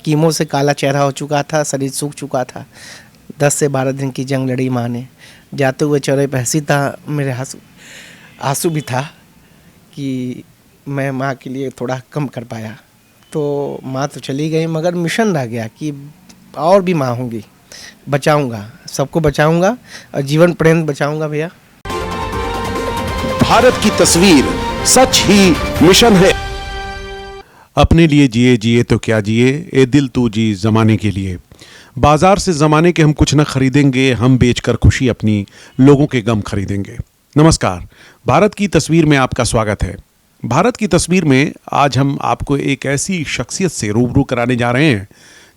Chemo से काला चेहरा हो चुका था, शरीर सूख चुका था। 10 से 12 दिन की जंग लड़ी माँ ने। जाते हुए चेहरे पे हंसी था, मेरे आंसू भी था कि मैं माँ के लिए थोड़ा कम कर पाया। तो माँ तो चली गई, मगर मिशन रह गया कि और भी माँ होंगी, बचाऊंगा, सबको बचाऊंगा और जीवन पर्यंत बचाऊंगा भैया। भारत की तस्वीर सच ही मिशन है। अपने लिए जिए जिए तो क्या जिए, ए दिल तू जी जमाने के लिए। बाजार से जमाने के हम कुछ न खरीदेंगे, हम बेचकर खुशी अपनी लोगों के गम खरीदेंगे। नमस्कार, भारत की तस्वीर में आपका स्वागत है। भारत की तस्वीर में आज हम आपको एक ऐसी शख्सियत से रूबरू कराने जा रहे हैं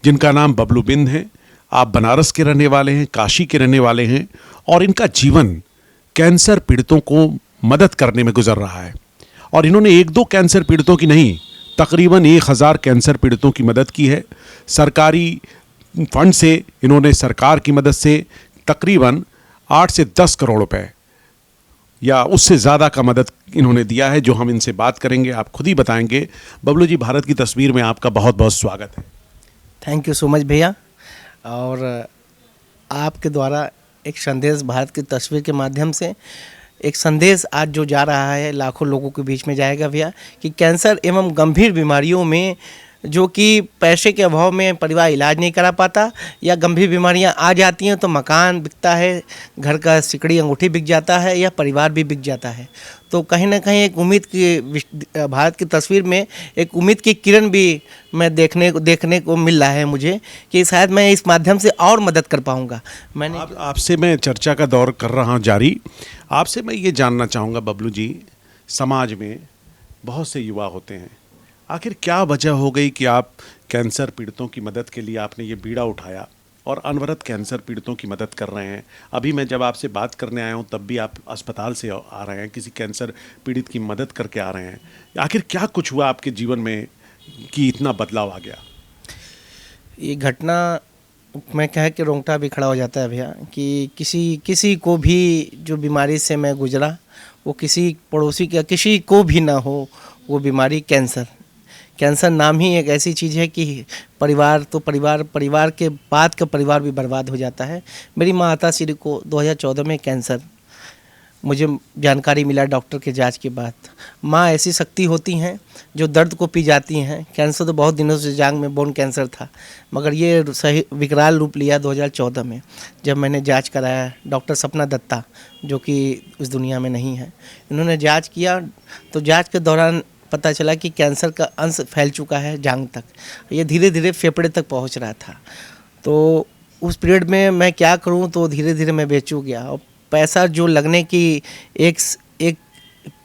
जिनका नाम बबलू बिंद है। आप बनारस के रहने वाले हैं, काशी के रहने वाले हैं और इनका जीवन कैंसर पीड़ितों को मदद करने में गुजर रहा है। और इन्होंने एक दो कैंसर पीड़ितों की नहीं, तकरीबन 1000 कैंसर पीड़ितों की मदद की है। सरकारी फंड से इन्होंने, सरकार की मदद से तकरीबन 8 से 10 करोड़ रुपए या उससे ज़्यादा का मदद इन्होंने दिया है, जो हम इनसे बात करेंगे, आप खुद ही बताएंगे। बबलू जी, भारत की तस्वीर में आपका बहुत बहुत स्वागत है। थैंक यू सो मच भैया। और आपके द्वारा एक संदेश, भारत की तस्वीर के माध्यम से एक संदेश आज जो जा रहा है, लाखों लोगों के बीच में जाएगा भैया, कि कैंसर एवं गंभीर बीमारियों में जो कि पैसे के अभाव में परिवार इलाज नहीं करा पाता, या गंभीर बीमारियां आ जाती हैं तो मकान बिकता है, घर का सिकड़ी अंगूठी बिक जाता है, या परिवार भी बिक जाता है। तो कहीं ना कहीं एक उम्मीद की, भारत की तस्वीर में एक उम्मीद की किरण भी मैं देखने को मिल रहा है मुझे, कि शायद मैं इस माध्यम से और मदद कर पाऊँगा। मैंने आपसे मैं चर्चा का दौर कर रहा हूँ जारी। आपसे मैं ये जानना चाहूँगा बबलू जी, समाज में बहुत से युवा होते हैं, आखिर क्या वजह हो गई कि आप कैंसर पीड़ितों की मदद के लिए आपने ये बीड़ा उठाया और अनवरत कैंसर पीड़ितों की मदद कर रहे हैं? अभी मैं जब आपसे बात करने आया हूँ तब भी आप अस्पताल से आ रहे हैं, किसी कैंसर पीड़ित की मदद करके आ रहे हैं। आखिर क्या कुछ हुआ आपके जीवन में कि इतना बदलाव आ गया? ये घटना मैं कह के रोंगटा भी खड़ा हो जाता है भैया, कि किसी को भी जो बीमारी से मैं गुजरा, वो किसी पड़ोसी का किसी को भी ना हो वो बीमारी कैंसर नाम ही एक ऐसी चीज़ है कि परिवार के बाद का परिवार भी बर्बाद हो जाता है। मेरी माता श्री को 2014 में कैंसर, मुझे जानकारी मिला डॉक्टर के जांच के बाद। माँ ऐसी शक्ति होती हैं जो दर्द को पी जाती हैं। कैंसर तो बहुत दिनों से जांग में बोन कैंसर था, मगर ये सही विकराल रूप लिया 2014 में, जब मैंने जांच कराया। डॉक्टर सपना दत्ता, जो कि इस दुनिया में नहीं है, इन्होंने जांच किया तो जांच के दौरान पता चला कि कैंसर का अंश फैल चुका है जांग तक। ये धीरे धीरे फेफड़े तक पहुंच रहा था। तो उस पीरियड में मैं क्या करूं, तो धीरे धीरे मैं बेचू गया और पैसा जो लगने की एक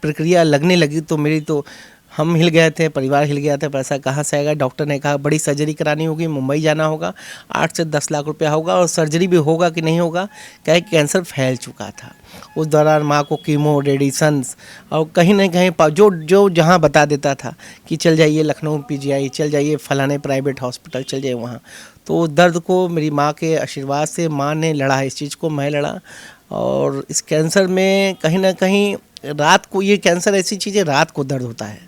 प्रक्रिया लगने लगी, तो मेरी तो हम हिल गए थे, परिवार हिल गया था। पैसा कहाँ से आएगा? डॉक्टर ने कहा बड़ी सर्जरी करानी होगी, मुंबई जाना होगा, 8 से 10 लाख रुपया होगा, और सर्जरी भी होगा कि नहीं होगा, क्या कैंसर फैल चुका था। उस दौरान माँ को कीमो, रेडिएशंस, और कहीं ना कहीं जो जहाँ बता देता था कि चल जाइए लखनऊ PGI, चल जाइए फलाने प्राइवेट हॉस्पिटल, चल जाइए वहाँ। तो दर्द को मेरी माँ के आशीर्वाद से माँ ने लड़ा, इस चीज़ को मैं लड़ा। और इस कैंसर में कहीं ना कहीं रात को, ये कैंसर ऐसी चीज़ है, रात को दर्द होता है,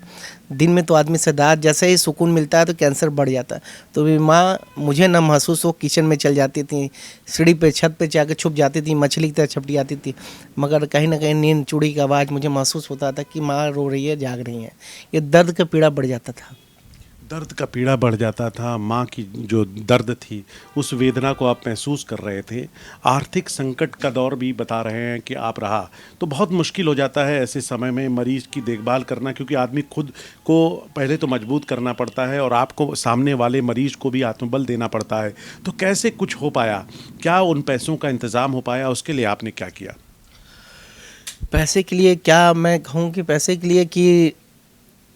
दिन में तो आदमी से दाद, जैसे ही सुकून मिलता है तो कैंसर बढ़ जाता है। तो भी माँ मुझे न महसूस हो, किचन में चल जाती थी, सीढ़ी पे छत पे जाकर छुप जाती थी, मछली की तरह छपटी आती थी, मगर कहीं ना कहीं नींद चूड़ी की आवाज़ मुझे महसूस होता था कि माँ रो रही है, जाग रही है। ये दर्द का पीड़ा बढ़ जाता था। दर्द का पीड़ा बढ़ जाता था, माँ की जो दर्द थी उस वेदना को आप महसूस कर रहे थे। आर्थिक संकट का दौर भी बता रहे हैं कि आप रहा, तो बहुत मुश्किल हो जाता है ऐसे समय में मरीज़ की देखभाल करना, क्योंकि आदमी खुद को पहले तो मजबूत करना पड़ता है और आपको सामने वाले मरीज़ को भी आत्मबल देना पड़ता है। तो कैसे कुछ हो पाया? क्या उन पैसों का इंतज़ाम हो पाया? उसके लिए आपने क्या किया? पैसे के लिए क्या मैं कहूँ, कि पैसे के लिए कि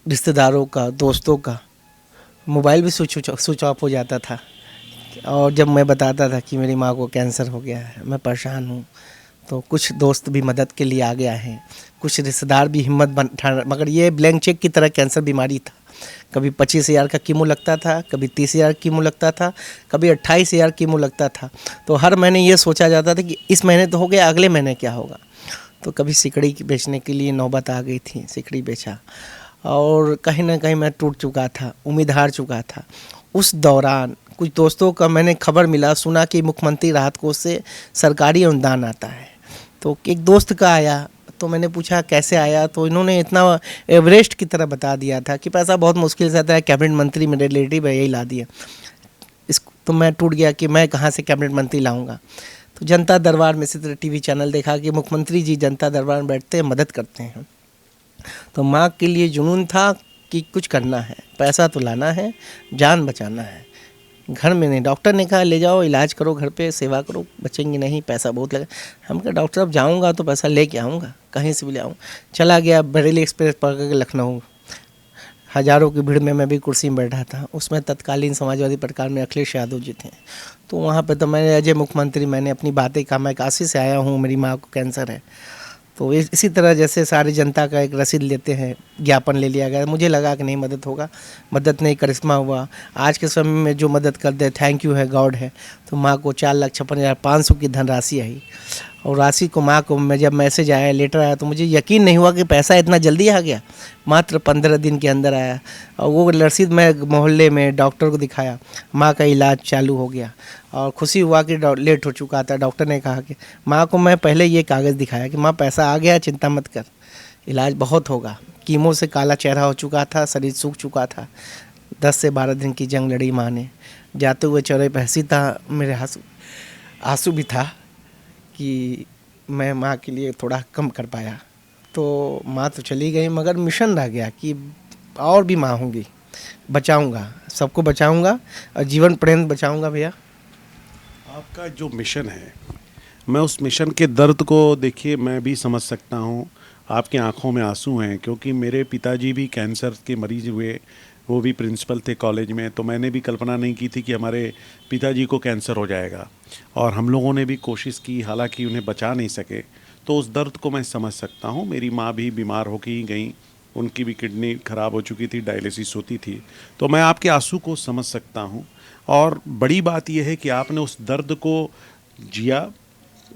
रिश्तेदारों का, दोस्तों का मोबाइल भी स्विच ऑफ हो जाता था। और जब मैं बताता था कि मेरी माँ को कैंसर हो गया है, मैं परेशान हूँ, तो कुछ दोस्त भी मदद के लिए आ गया है, कुछ रिश्तेदार भी हिम्मत मगर ये ब्लैंक चेक की तरह कैंसर बीमारी था। कभी 25,000 का कीमो लगता था, कभी 30,000 कीमो लगता था, कभी 28,000 कीमो लगता था। तो हर महीने ये सोचा जाता था कि इस महीने तो हो गया, अगले महीने क्या होगा। तो कभी सिकड़ी बेचने के लिए नौबत आ गई थी, सिकड़ी बेचा, और कहीं ना कहीं मैं टूट चुका था, उम्मीद हार चुका था। उस दौरान कुछ दोस्तों का मैंने खबर मिला, सुना कि मुख्यमंत्री राहत कोष से सरकारी अनुदान आता है। तो एक दोस्त का आया, तो मैंने पूछा कैसे आया, तो इन्होंने इतना एवरेस्ट की तरह बता दिया था कि पैसा बहुत मुश्किल से आता है, कैबिनेट मंत्री मेरे रिलेटिव है, यही ला दिया। तो मैं टूट गया कि मैं कहाँ से कैबिनेट मंत्री लाऊंगा। तो जनता दरबार में इसी तरह टीवी चैनल देखा कि मुख्यमंत्री जी जनता दरबार में बैठते हैं, मदद करते हैं। तो माँ के लिए जुनून था कि कुछ करना है, पैसा तो लाना है, जान बचाना है। घर में नहीं, डॉक्टर ने कहा ले जाओ इलाज करो, घर पे सेवा करो, बचेंगे नहीं, पैसा बहुत लगा। हम कहा डॉक्टर अब जाऊंगा तो पैसा लेके आऊँगा, कहीं से भी ले आऊँ। चला गया बरेली एक्सप्रेस पकड़ के लखनऊ, हज़ारों की भीड़ में मैं भी कुर्सी में बैठा था। उसमें तत्कालीन समाजवादी सरकार में अखिलेश यादव जी थे। तो वहाँ पे तो मैंने अजय मुख्यमंत्री, मैंने अपनी बातें कहा, मैं काशी से आया हूँ, मेरी माँ को कैंसर है। तो इसी तरह जैसे सारी जनता का एक रसीद लेते हैं, ज्ञापन ले लिया गया। मुझे लगा कि नहीं मदद होगा, मदद नहीं, करिश्मा हुआ। आज के समय में जो मदद कर दे थैंक यू है, गॉड है। तो माँ को 4,56,500 की धनराशि आई, और राशि को माँ को मैं जब मैसेज आया, लेटर आया, तो मुझे यकीन नहीं हुआ कि पैसा इतना जल्दी आ गया। मात्र 15 दिन के अंदर आया, और वो रसीद मैं मोहल्ले में डॉक्टर को दिखाया, माँ का इलाज चालू हो गया। और खुशी हुआ कि लेट हो चुका था। डॉक्टर ने कहा कि माँ को मैं पहले ये कागज़ दिखाया कि माँ पैसा आ गया, चिंता मत कर, इलाज बहुत होगा। कीमो से काला चेहरा हो चुका था, शरीर सूख चुका था। 10 से 12 दिन की जंग लड़ी माँ ने। जाते हुए चौराहे पे हंसी था, मेरे आंसू भी था कि मैं माँ के लिए थोड़ा कम कर पाया। तो माँ तो चली गई, मगर मिशन रह गया कि और भी माँ होंगी, बचाऊंगा, सबको बचाऊंगा और जीवन पर्यंत बचाऊंगा। भैया आपका जो मिशन है, मैं उस मिशन के दर्द को देखिए मैं भी समझ सकता हूँ। आपकी आंखों में आंसू हैं, क्योंकि मेरे पिताजी भी कैंसर के मरीज हुए, वो भी प्रिंसिपल थे कॉलेज में। तो मैंने भी कल्पना नहीं की थी कि हमारे पिताजी को कैंसर हो जाएगा, और हम लोगों ने भी कोशिश की, हालांकि उन्हें बचा नहीं सके। तो उस दर्द को मैं समझ सकता हूँ। मेरी माँ भी बीमार हो के ही गई, उनकी भी किडनी ख़राब हो चुकी थी, डायलिसिस होती थी। तो मैं आपके आंसू को समझ सकता हूँ। और बड़ी बात यह है कि आपने उस दर्द को जिया,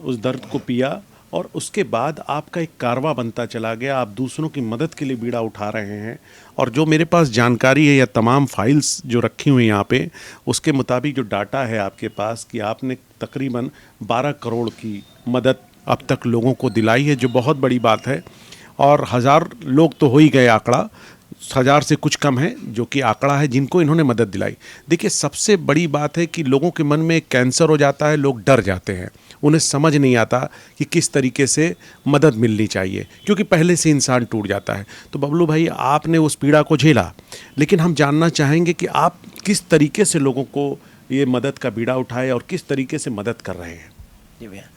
उस दर्द को पिया, और उसके बाद आपका एक कारवा बनता चला गया। आप दूसरों की मदद के लिए बीड़ा उठा रहे हैं। और जो मेरे पास जानकारी है या तमाम फाइल्स जो रखी हुई हैं यहाँ पे, उसके मुताबिक जो डाटा है आपके पास कि आपने तकरीबन 12 करोड़ की मदद अब तक लोगों को दिलाई है, जो बहुत बड़ी बात है। और 1000 लोग तो हो ही गए, आंकड़ा 1000 से कुछ कम है जो कि आंकड़ा है जिनको इन्होंने मदद दिलाई। देखिए, सबसे बड़ी बात है कि लोगों के मन में कैंसर हो जाता है, लोग डर जाते हैं, उन्हें समझ नहीं आता कि किस तरीके से मदद मिलनी चाहिए, क्योंकि पहले से इंसान टूट जाता है। तो बबलू भाई, आपने उस पीड़ा को झेला, लेकिन हम जानना चाहेंगे कि आप किस तरीके से लोगों को ये मदद का बीड़ा उठाए और किस तरीके से मदद कर रहे हैं। जी भैया,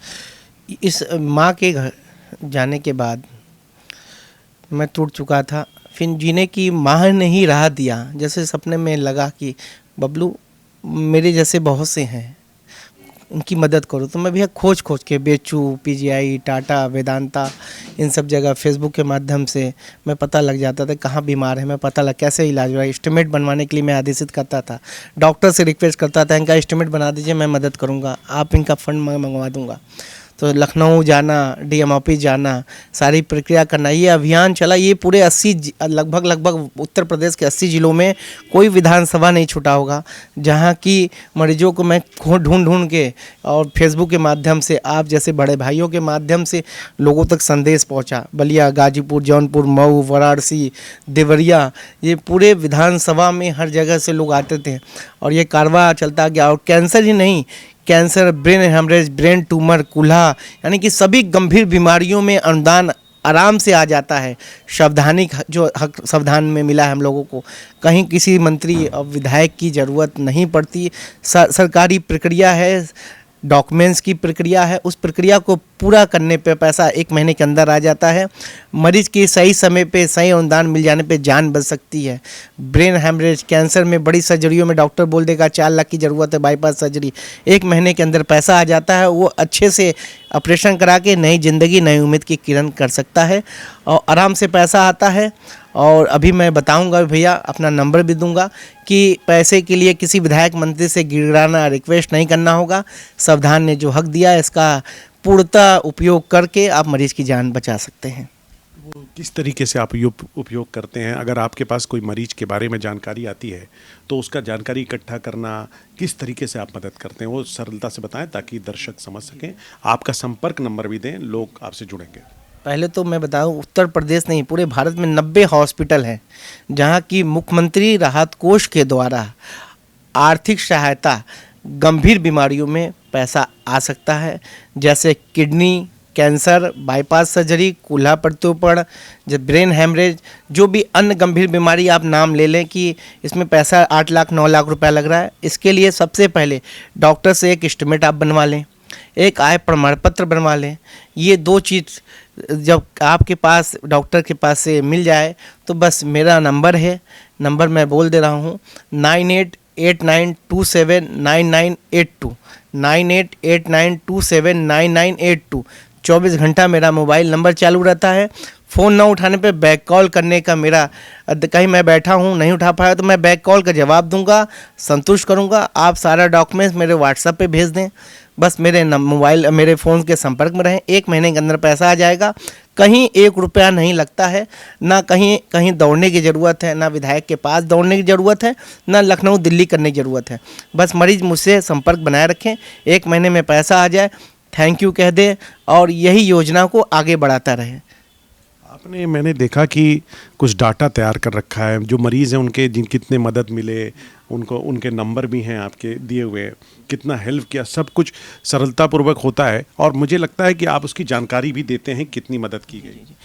इस माँ के घर जाने के बाद मैं टूट चुका था। फिर जीने की माह ने ही राह दिया। जैसे सपने में लगा कि बबलू मेरे जैसे बहुत से हैं, उनकी मदद करो। तो मैं भैया खोज के बेचू, पीजीआई, टाटा, वेदांता, इन सब जगह फेसबुक के माध्यम से मैं पता लग जाता था कहाँ बीमार है, मैं पता लग कैसे इलाज हुआ। एस्टिमेट बनवाने के लिए मैं आदेशित करता था, डॉक्टर से रिक्वेस्ट करता था इनका एस्टिमेट बना दीजिए, मैं मदद करूँगा, आप इनका फंड मंगवा दूँगा। तो लखनऊ जाना, डीएम ऑफिस जाना, सारी प्रक्रिया करना, ये अभियान चला। ये पूरे 80 लगभग उत्तर प्रदेश के 80 ज़िलों में कोई विधानसभा नहीं छूटा होगा जहाँ की मरीजों को मैं ढूंढ के और फेसबुक के माध्यम से, आप जैसे बड़े भाइयों के माध्यम से लोगों तक संदेश पहुँचा। बलिया, गाजीपुर, जौनपुर, मऊ, वाराणसी, देवरिया, ये पूरे विधानसभा में हर जगह से लोग आते थे और ये कारवा चलता गया। और कैंसर ही नहीं, cancer, brain haemorrhage, brain tumour, कुल्हा, यानी कि सभी गंभीर बीमारियों में अनुदान आराम से आ जाता है। संवैधानिक जो हक संविधान में मिला है हम लोगों को, कहीं किसी मंत्री और विधायक की ज़रूरत नहीं पड़ती। सरकारी प्रक्रिया है, डॉक्यूमेंट्स की प्रक्रिया है, उस प्रक्रिया को पूरा करने पे पैसा 1 महीने के अंदर आ जाता है। मरीज की सही समय पे सही अनुदान मिल जाने पे जान बच सकती है। ब्रेन हेमरेज, कैंसर में बड़ी सर्जरियों में डॉक्टर बोल देगा 4 लाख की ज़रूरत है, बाईपास सर्जरी, 1 महीने के अंदर पैसा आ जाता है। वो अच्छे से ऑपरेशन करा के नई ज़िंदगी, नई उम्मीद की किरण कर सकता है और आराम से पैसा आता है। और अभी मैं बताऊंगा भैया, अपना नंबर भी दूंगा कि पैसे के लिए किसी विधायक मंत्री से गिड़गिड़ाना, रिक्वेस्ट नहीं करना होगा। संविधान ने जो हक दिया है इसका पूर्णतः उपयोग करके आप मरीज की जान बचा सकते हैं। किस तरीके से आप उपयोग करते हैं? अगर आपके पास कोई मरीज के बारे में जानकारी आती है तो उसका जानकारी इकट्ठा करना, किस तरीके से आप मदद करते हैं, वो सरलता से बताएं ताकि दर्शक समझ सकें। आपका संपर्क नंबर भी दें, लोग आपसे जुड़ेंगे। पहले तो मैं बताऊं, उत्तर प्रदेश नहीं पूरे भारत में 90 हॉस्पिटल हैं जहां की मुख्यमंत्री राहत कोष के द्वारा आर्थिक सहायता गंभीर बीमारियों में पैसा आ सकता है, जैसे किडनी कैंसर, बाईपास सर्जरी, कूल्हा प्रत्यारोपण, जब ब्रेन हेमरेज, जो भी अन्य गंभीर बीमारी आप नाम ले लें कि इसमें पैसा 8 लाख 9 लाख रुपया लग रहा है। इसके लिए सबसे पहले डॉक्टर से एक एस्टिमेट आप बनवा लें, एक आय प्रमाण पत्र बनवा लें। ये 2 चीज़ जब आपके पास डॉक्टर के पास से मिल जाए तो बस मेरा नंबर है, नंबर मैं बोल दे रहा हूँ 9889279982, 9889279982। 24 घंटा मेरा मोबाइल नंबर चालू रहता है। फ़ोन ना उठाने पे बैक कॉल करने का मेरा, कहीं मैं बैठा हूँ नहीं उठा पाया तो मैं बैक कॉल का जवाब दूंगा, संतुष्ट करूंगा। आप सारा डॉक्यूमेंट्स मेरे व्हाट्सएप पे भेज दें, बस मेरे मोबाइल मेरे फ़ोन के संपर्क में रहें। 1 महीने के अंदर पैसा आ जाएगा, कहीं 1 रुपया नहीं लगता है, ना कहीं कहीं दौड़ने की ज़रूरत है, ना विधायक के पास दौड़ने की ज़रूरत है, ना लखनऊ दिल्ली करने की ज़रूरत है। बस मरीज़ मुझसे संपर्क बनाए रखें, 1 महीने में पैसा आ जाए, थैंक यू कह दे और यही योजना को आगे बढ़ाता रहे। आपने, मैंने देखा कि कुछ डाटा तैयार कर रखा है, जो मरीज़ हैं उनके जिन कितने मदद मिले, उनको उनके नंबर भी हैं आपके दिए हुए, कितना हेल्प किया, सब कुछ सरलतापूर्वक होता है और मुझे लगता है कि आप उसकी जानकारी भी देते हैं कितनी मदद की गई।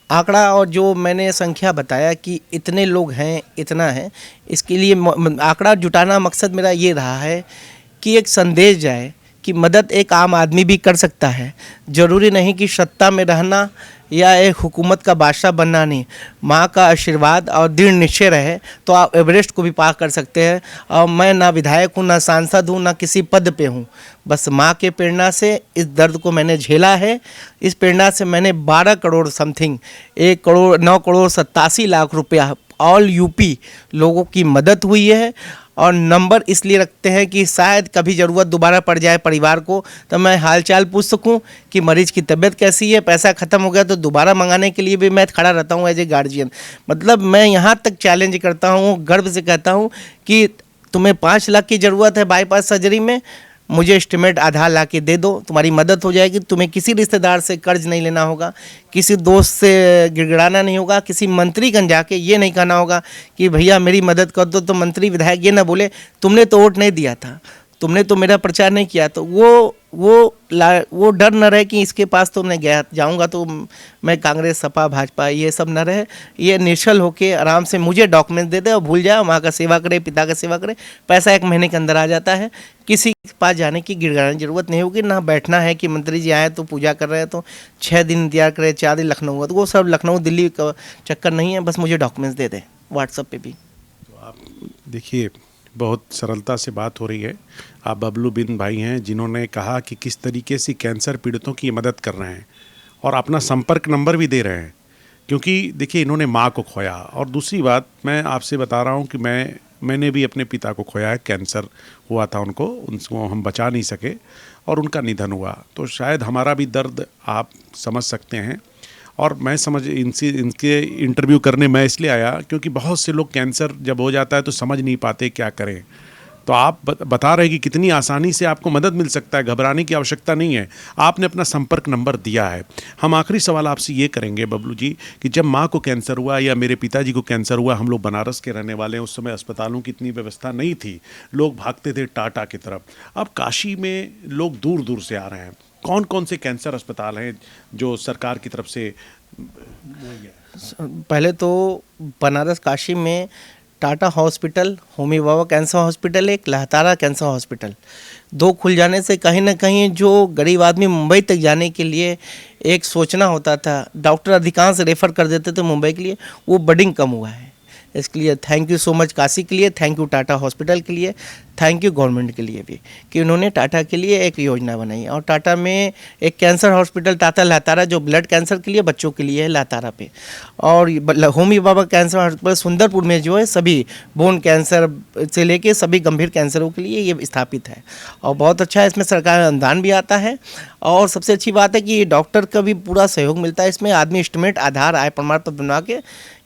आंकड़ा और जो मैंने संख्या बताया कि इतने लोग हैं, इतना है, इसके लिए आंकड़ा जुटाना मकसद मेरा ये रहा है कि एक संदेश जाए कि मदद एक आम आदमी भी कर सकता है। ज़रूरी नहीं कि सत्ता में रहना या एक हुकूमत का बादशाह बनना नहीं, माँ का आशीर्वाद और दृढ़ निश्चय रहे तो आप एवरेस्ट को भी पार कर सकते हैं। और मैं ना विधायक हूँ, ना सांसद हूँ, ना किसी पद पे हूँ, बस माँ के प्रेरणा से इस दर्द को मैंने झेला है। इस प्रेरणा से मैंने 12 करोड़ समथिंग 1,09,87,00,000 रुपया ऑल यूपी लोगों की मदद हुई है। और नंबर इसलिए रखते हैं कि शायद कभी ज़रूरत दोबारा पड़ जाए परिवार को तो मैं हालचाल पूछ सकूं कि मरीज़ की तबीयत कैसी है, पैसा ख़त्म हो गया तो दोबारा मंगाने के लिए भी मैं खड़ा रहता हूं एज ए गार्जियन। मतलब मैं यहां तक चैलेंज करता हूं, गर्व से कहता हूं कि तुम्हें 5 लाख की ज़रूरत है बाईपास सर्जरी में, मुझे एस्टिमेट आधार ला के दे दो, तुम्हारी मदद हो जाएगी। तुम्हें किसी रिश्तेदार से कर्ज नहीं लेना होगा, किसी दोस्त से गिड़गिड़ाना नहीं होगा, किसी मंत्री कन जाके ये नहीं कहना होगा कि भैया मेरी मदद कर दो, तो मंत्री विधायक ये ना बोले तुमने तो वोट नहीं दिया था, तुमने तो मेरा प्रचार नहीं किया। तो वो डर न रहे कि इसके पास तो मैं जाऊंगा तो मैं कांग्रेस सपा भाजपा ये सब न रहे। ये निश्चल होके आराम से मुझे डॉक्यूमेंट दे दे और भूल जाए, माँ का सेवा करे, पिता का सेवा करे, पैसा 1 महीने के अंदर आ जाता है। किसी के पास जाने की गिड़गिड़ाने की जरूरत नहीं होगी, ना बैठना है कि मंत्री जी आए तो पूजा कर रहे हैं तो 6 दिन इंतजार करें, 4 दिन लखनऊ हुआ, तो वो सब लखनऊ दिल्ली का चक्कर नहीं है। बस मुझे डॉक्यूमेंट्स दे दें व्हाट्सएप पे भी। तो आप देखिए, बहुत सरलता से बात हो रही है। आप बबलू बिन भाई हैं जिन्होंने कहा कि किस तरीके से कैंसर पीड़ितों की मदद कर रहे हैं और अपना संपर्क नंबर भी दे रहे हैं, क्योंकि देखिए इन्होंने माँ को खोया। और दूसरी बात मैं आपसे बता रहा हूँ कि मैंने भी अपने पिता को खोया है, कैंसर हुआ था उनको हम बचा नहीं सके और उनका निधन हुआ। तो शायद हमारा भी दर्द आप समझ सकते हैं। और मैं इनके इंटरव्यू करने मैं इसलिए आया क्योंकि बहुत से लोग कैंसर जब हो जाता है तो समझ नहीं पाते क्या करें। तो आप बता रहे हैं कि कितनी आसानी से आपको मदद मिल सकता है, घबराने की आवश्यकता नहीं है। आपने अपना संपर्क नंबर दिया है। हम आखिरी सवाल आपसे ये करेंगे बबलू जी कि जब माँ को कैंसर हुआ या मेरे पिताजी को कैंसर हुआ, हम लोग बनारस के रहने वाले हैं, उस समय अस्पतालों की इतनी व्यवस्था नहीं थी, लोग भागते थे टाटा की तरफ। अब काशी में लोग दूर दूर से आ रहे हैं। कौन कौन से कैंसर अस्पताल हैं जो सरकार की तरफ से? पहले तो बनारस काशी में टाटा हॉस्पिटल, होमी बाबा कैंसर हॉस्पिटल, एक लहतारा कैंसर हॉस्पिटल, 2 खुल जाने से कहीं ना कहीं जो गरीब आदमी मुंबई तक जाने के लिए एक सोचना होता था, डॉक्टर अधिकांश रेफ़र कर देते थे मुंबई के लिए, वो बडिंग कम हुआ है। इसके लिए thank you so much Kashi के लिए, थैंक यू टाटा हॉस्पिटल के लिए, थैंक यू गवर्नमेंट के लिए भी कि उन्होंने टाटा के लिए एक योजना बनाई और टाटा में एक कैंसर हॉस्पिटल टाटा लातारा जो ब्लड कैंसर के लिए बच्चों के लिए है लातारा पे, और होमी बाबा कैंसर हॉस्पिटल सुंदरपुर में जो है सभी बोन कैंसर से लेके सभी गंभीर कैंसरों के लिए ये स्थापित है और बहुत अच्छा है। इसमें सरकार अनुदान भी आता है और सबसे अच्छी बात है कि डॉक्टर का भी पूरा सहयोग मिलता है। इसमें आदमी एस्टिमेट आधार आय प्रमाण पत्र बनवा के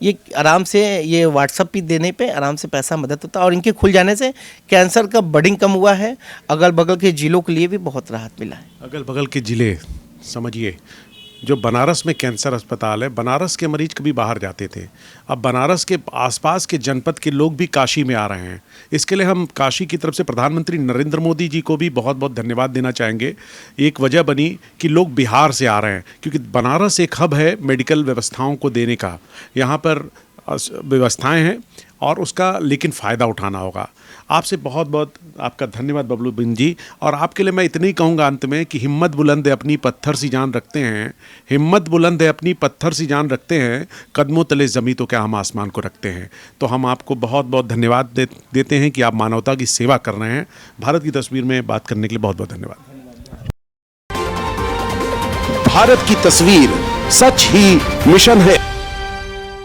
ये आराम से ये व्हाट्सअप पे देने पे आराम से पैसा मदद होता है और इनके खुल जाने से कैंसर का बर्डिंग कम हुआ है। अगल बगल के जिलों के लिए भी बहुत राहत मिला है। अगल बगल के ज़िले समझिए, जो बनारस में कैंसर अस्पताल है, बनारस के मरीज कभी बाहर जाते थे, अब बनारस के आसपास के जनपद के लोग भी काशी में आ रहे हैं। इसके लिए हम काशी की तरफ से प्रधानमंत्री नरेंद्र मोदी जी को भी बहुत बहुत धन्यवाद देना चाहेंगे। एक वजह बनी कि लोग बिहार से आ रहे हैं, क्योंकि बनारस एक हब है मेडिकल व्यवस्थाओं को देने का। यहाँ पर व्यवस्थाएं हैं और उसका लेकिन फ़ायदा उठाना होगा। आपसे बहुत बहुत आपका धन्यवाद बबलू बिन जी। और आपके लिए मैं इतना ही कहूँगा अंत में कि हिम्मत बुलंद है अपनी पत्थर सी जान रखते हैं, हिम्मत बुलंद है अपनी पत्थर सी जान रखते हैं, कदमों तले ज़मीं तो क्या हम आसमान को रखते हैं। तो हम आपको बहुत बहुत धन्यवाद देते हैं कि आप मानवता की सेवा कर रहे हैं। भारत की तस्वीर में बात करने के लिए बहुत बहुत धन्यवाद। भारत की तस्वीर सच ही मिशन है।